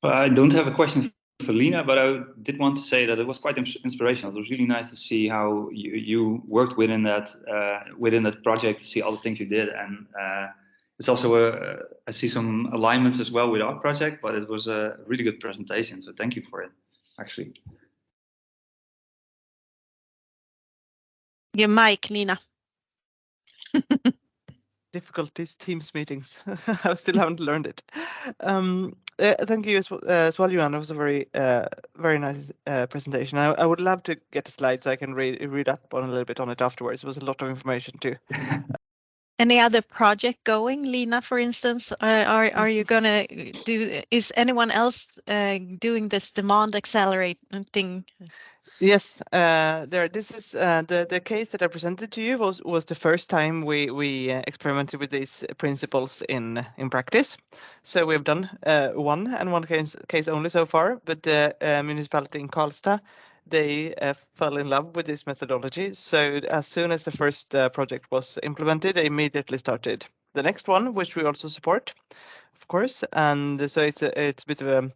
I don't have a question for Lina, but I did want to say that it was quite inspirational. It was really nice to see how you worked within that project, to see all the things you did, and it's also I see some alignments as well with our project. But it was a really good presentation, so thank you for it. Actually, your mic, Lina. Difficulties, Teams meetings. I still haven't learned it. Thank you as well, Johan. It was a very nice presentation. I would love to get the slides so I can read up on a little bit on it afterwards. It was a lot of information too. Any other project going, Lina, for instance? Are you gonna do? Is anyone else doing this demand accelerating? Yes, this is the case that I presented to you was the first time we experimented with these principles in practice. So we've done one case only so far, but the municipality in Karlstad, they fell in love with this methodology. So as soon as the first project was implemented, they immediately started the next one, which we also support, of course. And so it's a bit of a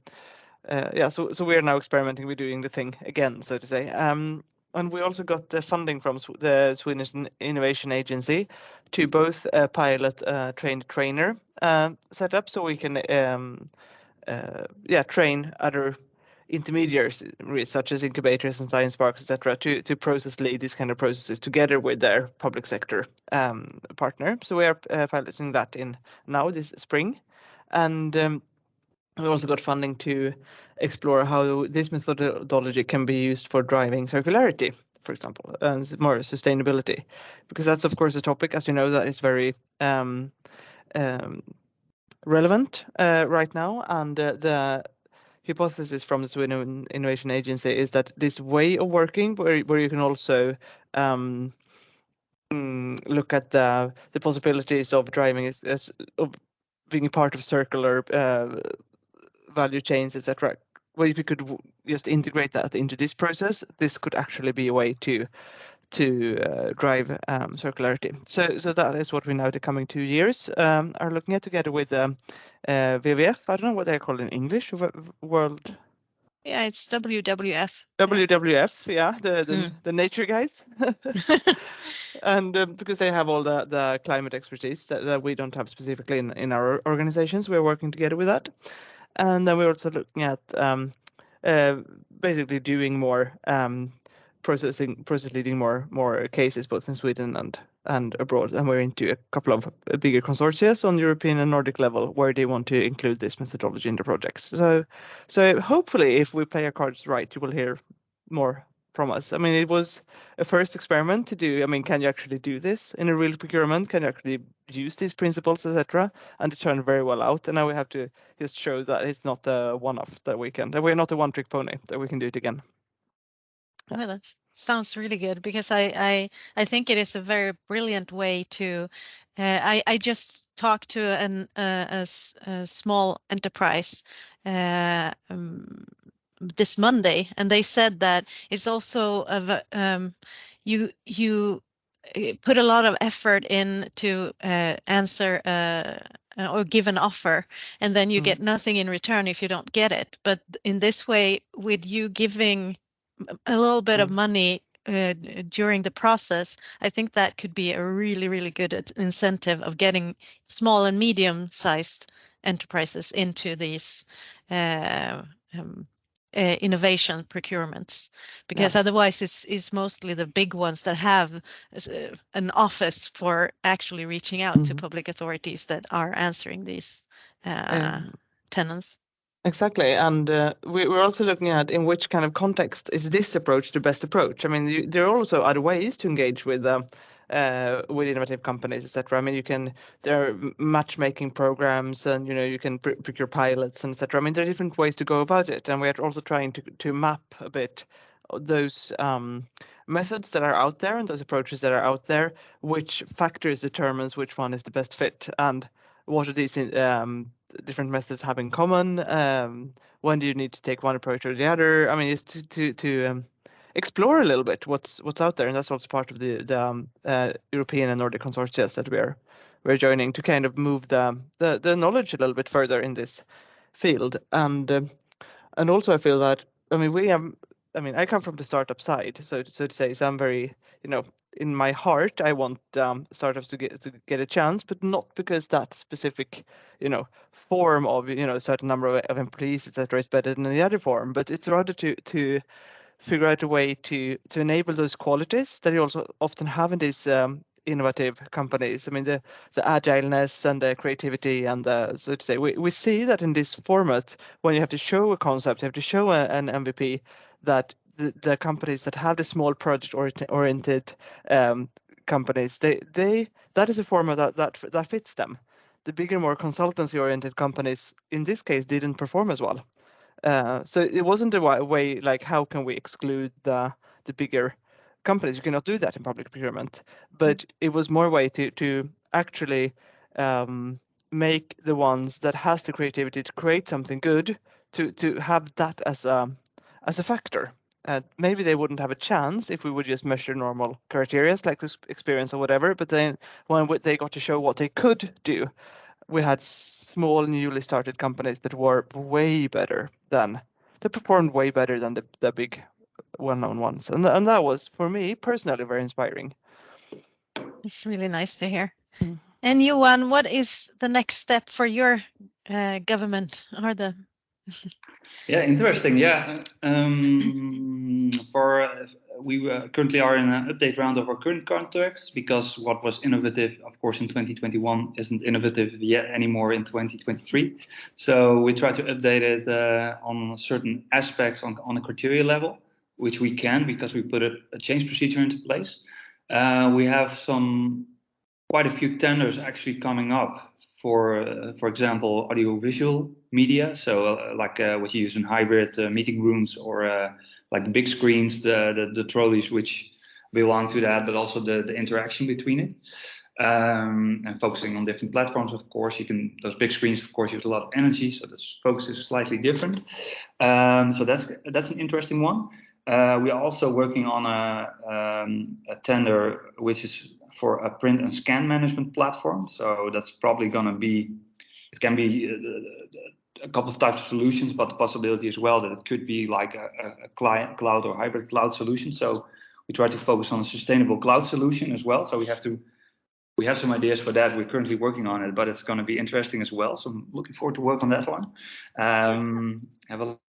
so we are now experimenting with doing the thing again, so to say. And we also got the funding from the Swedish Innovation Agency to both pilot trained trainer setup, so we can train other intermediaries, such as incubators and science parks, etc., to process lead these kind of processes together with their public sector partner. So we are piloting that in now this spring, and we also got funding to explore how this methodology can be used for driving circularity, for example, and more sustainability, because that's of course a topic, as you know, that is very relevant right now. And the hypothesis from the Sweden Innovation Agency is that this way of working, where you can also look at the possibilities of driving of being part of circular value chains, etc. Well, if you could just integrate that into this process, this could actually be a way to drive circularity. So that is what we now the coming 2 years are looking at together with WWF. I don't know what they're called in English. World. Yeah, it's WWF. WWF, yeah, the nature guys, and because they have all the climate expertise that we don't have specifically in our organizations, we're working together with that. And then we're also looking at basically doing more process leading more cases both in Sweden and abroad. And we're into a couple of bigger consortia on European and Nordic level where they want to include this methodology in the projects. So hopefully, if we play our cards right, you will hear more from us. I mean, it was a first experiment to do. I mean, can you actually do this in a real procurement? Can you actually use these principles, etc.? And it turned very well out. And now we have to just show that it's not a one-off that we're not a one-trick pony, that we can do it again. Well, that sounds really good, because I think it is a very brilliant way to. I just talked to a small enterprise this Monday, and they said that it's also you put a lot of effort in to answer or give an offer, and then you get nothing in return if you don't get it. But in this way, with you giving a little bit of money during the process, I think that could be a really, really good incentive of getting small and medium-sized enterprises into these innovation procurements, because otherwise it's mostly the big ones that have an office for actually reaching out to public authorities that are answering these tenants. Exactly, and we're also looking at in which kind of context is this approach the best approach. I mean, there are also other ways to engage with innovative companies, etc. I mean, there are matchmaking programs, and you can procure pilots, and etc. I mean, there are different ways to go about it, and we are also trying to map a bit those methods that are out there and those approaches that are out there, which factors determines which one is the best fit, and what are these different methods have in common. When do you need to take one approach or the other? I mean, it's to explore a little bit what's out there, and that's also part of the European and Nordic consortia that we're joining to kind of move the knowledge a little bit further in this field. And also I feel that, I mean, I come from the startup side, so to say, so I'm very, in my heart, I want startups to get a chance, but not because that specific, form of, a certain number of employees, etc., is better than the other form, but it's rather to figure out a way to enable those qualities that you also often have in these innovative companies. I mean, the agileness and the creativity and so to say, we see that in this format, when you have to show a concept, you have to show an MVP, that the companies that have the small project oriented companies, that is a format that fits them. The bigger, more consultancy oriented companies in this case didn't perform as well. So it wasn't a way like, how can we exclude the bigger companies? You cannot do that in public procurement, but it was more a way to actually make the ones that has the creativity to create something good, to have that as a factor. Maybe they wouldn't have a chance if we would just measure normal criteria like this experience or whatever, but then when they got to show what they could do, we had small newly started companies that were way better than, they performed way better than the big well-known ones. And that was, for me personally, very inspiring. It's really nice to hear. And Johan, what is the next step for your government or the? Yeah, interesting. Yeah, we currently are in an update round of our current contracts, because what was innovative, of course, in 2021 isn't innovative yet anymore in 2023. So we try to update it on certain aspects on a criteria level, which we can, because we put a change procedure into place. We have quite a few tenders actually coming up for example, audiovisual media. So like what you use in hybrid meeting rooms, or like big screens, the trolleys which belong to that, but also the interaction between it. And focusing on different platforms, of course. Those big screens, of course, use a lot of energy, so the focus is slightly different. So that's an interesting one. We are also working on a tender which is for a print and scan management platform. So that's probably going to be, it can be a couple of types of solutions, but the possibility as well that it could be like a client cloud or hybrid cloud solution. So we try to focus on a sustainable cloud solution as well. So we have some ideas for that. We're currently working on it, but it's going to be interesting as well. So I'm looking forward to work on that one. Have a lot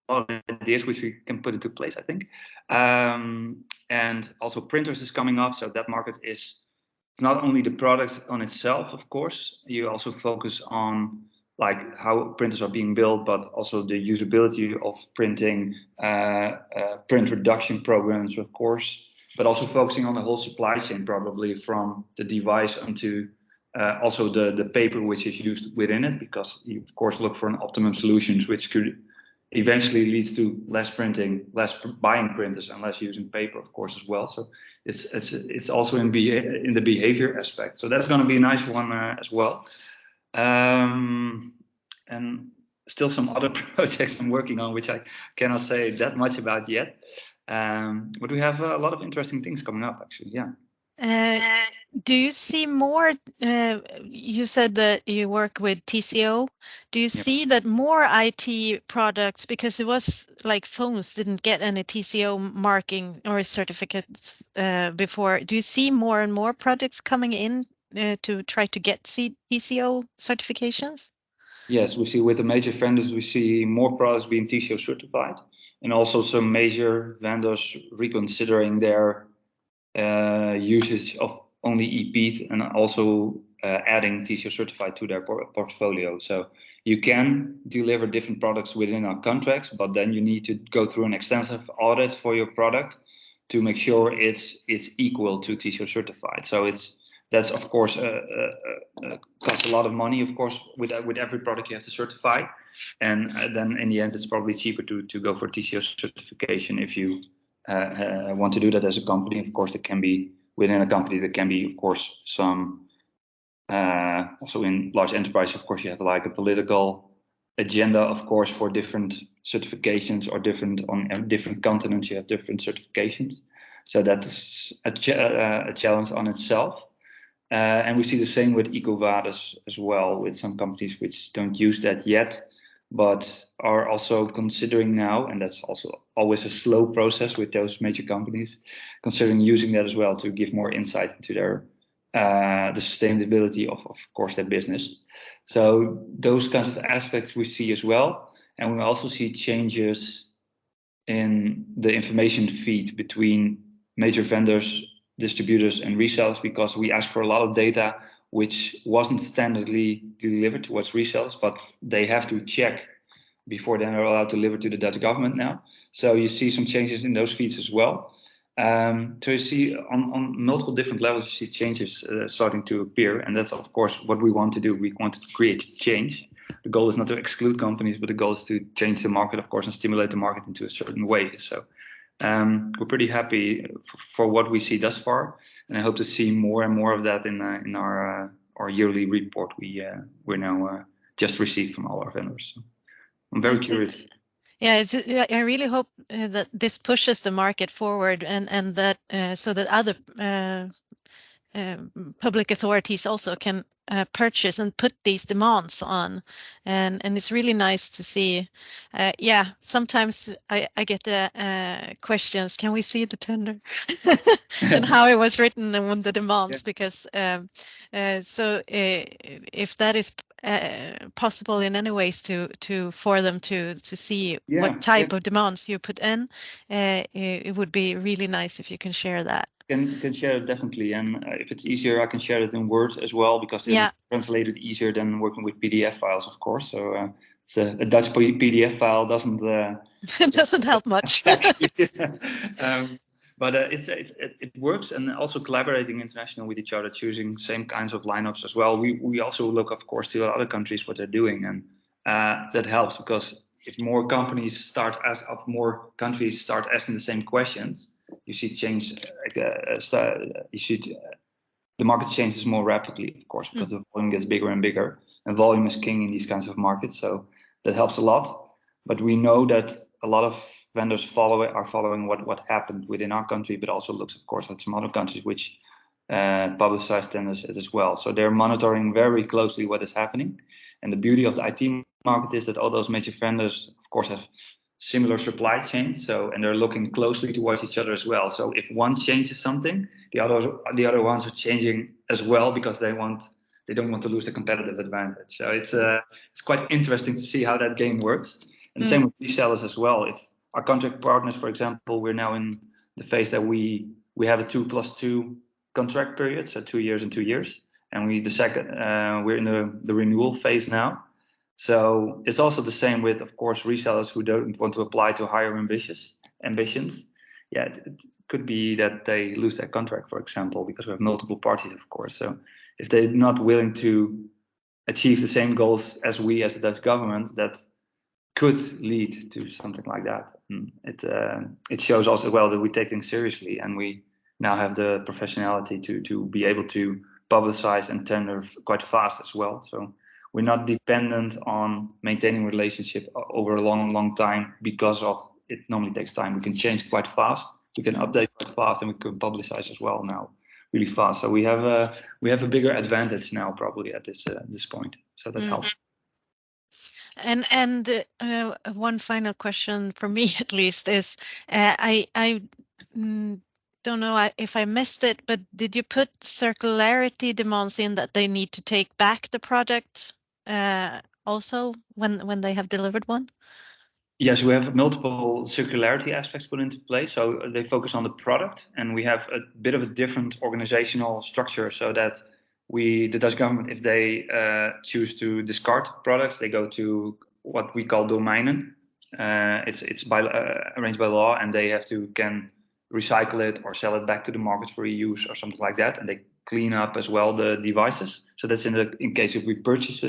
of ideas which we can put into place, I think. And also printers is coming up. So that market is not only the product on itself, of course. You also focus on like how printers are being built, but also the usability of printing, print reduction programs, of course, but also focusing on the whole supply chain, probably from the device onto also the paper which is used within it, because you of course look for an optimum solutions which could eventually leads to less printing, less buying printers, and less using paper, of course, as well. So it's also in the behavior aspect. So that's going to be a nice one as well. And still some other projects I'm working on, which I cannot say that much about yet. But we have a lot of interesting things coming up, actually. Yeah. Do you see more? You said that you work with TCO. Do you see that more IT products, because it was like phones didn't get any TCO marking or certificates before. Do you see more and more projects coming in to try to get TCO certifications? Yes, we see with the major vendors, we see more products being TCO certified, and also some major vendors reconsidering their usage of only EP and also adding TCO certified to their portfolio. So you can deliver different products within our contracts, but then you need to go through an extensive audit for your product to make sure it's equal to TCO certified. So that's of course costs a lot of money, of course, with every product you have to certify, and then in the end it's probably cheaper to go for TCO certification if you want to do that as a company. Of course, there can be within a company, there can be, of course, some also in large enterprise, of course, you have like a political agenda, of course, for different certifications, or on different continents you have different certifications. So that's a challenge on itself. And we see the same with EcoVadis as well, with some companies which don't use that yet. but are also considering now, and that's also always a slow process with those major companies, considering using that as well to give more insight into their the sustainability of course, their business. So those kinds of aspects we see as well, and we also see changes in the information feed between major vendors, distributors, and resellers, because we ask for a lot of data which wasn't standardly delivered towards resellers, but they have to check before they're allowed to deliver to the Dutch government now. So you see some changes in those feeds as well. So you see on multiple different levels, you see changes starting to appear, and that's of course what we want to do. We want to create change. The goal is not to exclude companies, but the goal is to change the market, of course, and stimulate the market into a certain way. So we're pretty happy for what we see thus far, and I hope to see more and more of that in our yearly report we're now just received from all our vendors. So I'm very curious. Yeah, I really hope that this pushes the market forward, and that so that other public authorities also can purchase and put these demands on, and it's really nice to see. Yeah, sometimes I get the questions, can we see the tender and how it was written and the demands, yeah. Because so if that is possible in any ways for them to see what type of demands you put in, it would be really nice if you can share that. Can share it definitely, and if it's easier, I can share it in Word as well, because it's translated easier than working with PDF files, of course. So it's a Dutch PDF file doesn't it doesn't help much. But it works, and also collaborating international with each other, choosing same kinds of lineups as well. We also look, of course, to other countries what they're doing, and that helps, because if more countries start asking the same questions, you see change. The market changes more rapidly, of course, because the volume gets bigger and bigger, and volume is king in these kinds of markets. So that helps a lot. But we know that a lot of vendors are following what happened within our country, but also looks, of course, at some other countries which publicize tenders as well. So they're monitoring very closely what is happening. And the beauty of the IT market is that all those major vendors, of course, have similar supply chains, and they're looking closely towards each other as well. So if one changes something, the other ones are changing as well, because they don't want to lose the competitive advantage. So it's quite interesting to see how that game works. And the same with resellers as well. If our contract partners, for example, we're now in the phase that we have a 2+2 contract period, so 2 years and 2 years, and we're in the renewal phase now. So it's also the same with, of course, resellers who don't want to apply to higher ambitions. Yeah, it could be that they lose their contract, for example, because we have multiple parties, of course. So if they're not willing to achieve the same goals as we, as the Dutch government, that could lead to something like that. It shows also well that we take things seriously, and we now have the professionality to be able to publicize and tender quite fast as well. So we're not dependent on maintaining relationship over a long time, because of it normally takes time. We can change quite fast, we can update quite fast, and we can publicize as well now really fast. So we have a bigger advantage now probably at this point. So that helps. And one final question for me, at least, is I don't know if I missed it, but did you put circularity demands in that they need to take back the product also when they have delivered one? Yes, we have multiple circularity aspects put into place. So they focus on the product, and we have a bit of a different organizational structure, so that the Dutch government, if they choose to discard products, they go to what we call domeinen. It's arranged by law, and they can recycle it or sell it back to the market for reuse or something like that, and they clean up as well the devices. So that's in case if we purchase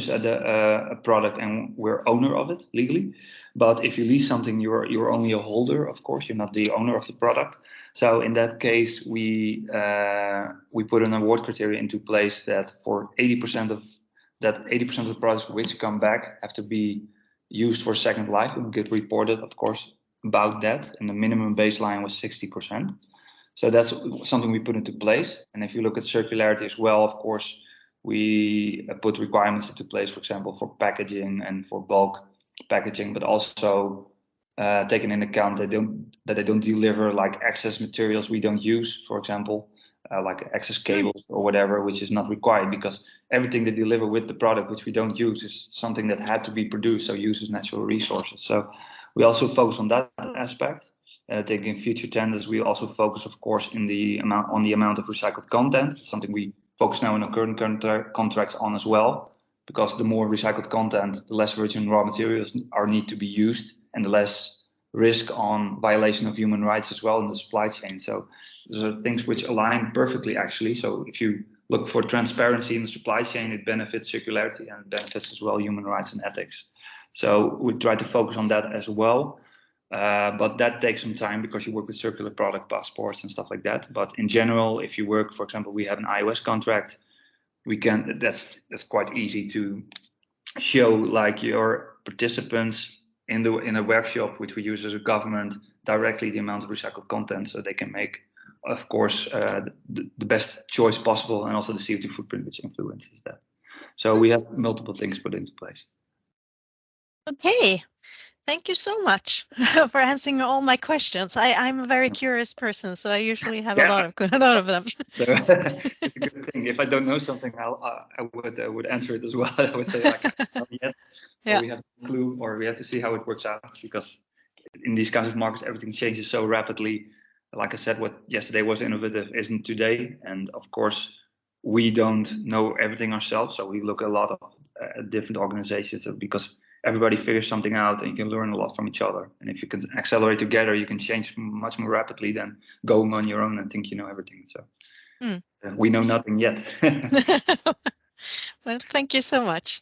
a product and we're owner of it legally. But if you lease something, you're only a holder, of course, you're not the owner of the product. So in that case, we put an award criteria into place that for 80% of the products which come back have to be used for second life, and get reported, of course, about that. And the minimum baseline was 60%. So that's something we put into place. And if you look at circularity as well, of course, we put requirements into place, for example, for packaging and for bulk packaging, but also taking into account that they don't deliver like excess materials we don't use, for example, like excess cables or whatever, which is not required, because everything they deliver with the product which we don't use is something that had to be produced, so uses natural resources. So we also focus on that aspect. I think in future tenders we also focus, of course, on the amount of recycled content. It's something we focus now in our current contracts on as well, because the more recycled content, the less virgin raw materials need to be used, and the less risk on violation of human rights as well in the supply chain. So those are things which align perfectly, actually. So if you look for transparency in the supply chain, it benefits circularity and it benefits as well human rights and ethics. So we try to focus on that as well. But that takes some time because you work with circular product passports and stuff like that. But in general, if you work, for example, we have an iOS contract, that's quite easy to show, like, your participants in a workshop, which we use as a government, directly the amount of recycled content, so they can make, of course, the best choice possible, and also the CO2 footprint which influences that. So we have multiple things put into place. Okay. Thank you so much for answering all my questions. I'm a very curious person, so I usually have a lot of them. So it's a good thing. If I don't know something, I would answer it as well. I would say, like, not yet, or we have a clue, or we have to see how it works out, because in these kinds of markets, everything changes so rapidly. Like I said, what yesterday was innovative isn't today, and of course, we don't know everything ourselves. So we look at a lot of different organizations, because everybody figures something out, and you can learn a lot from each other. And if you can accelerate together, you can change much more rapidly than going on your own and think you know everything. So we know nothing yet. Well, thank you so much.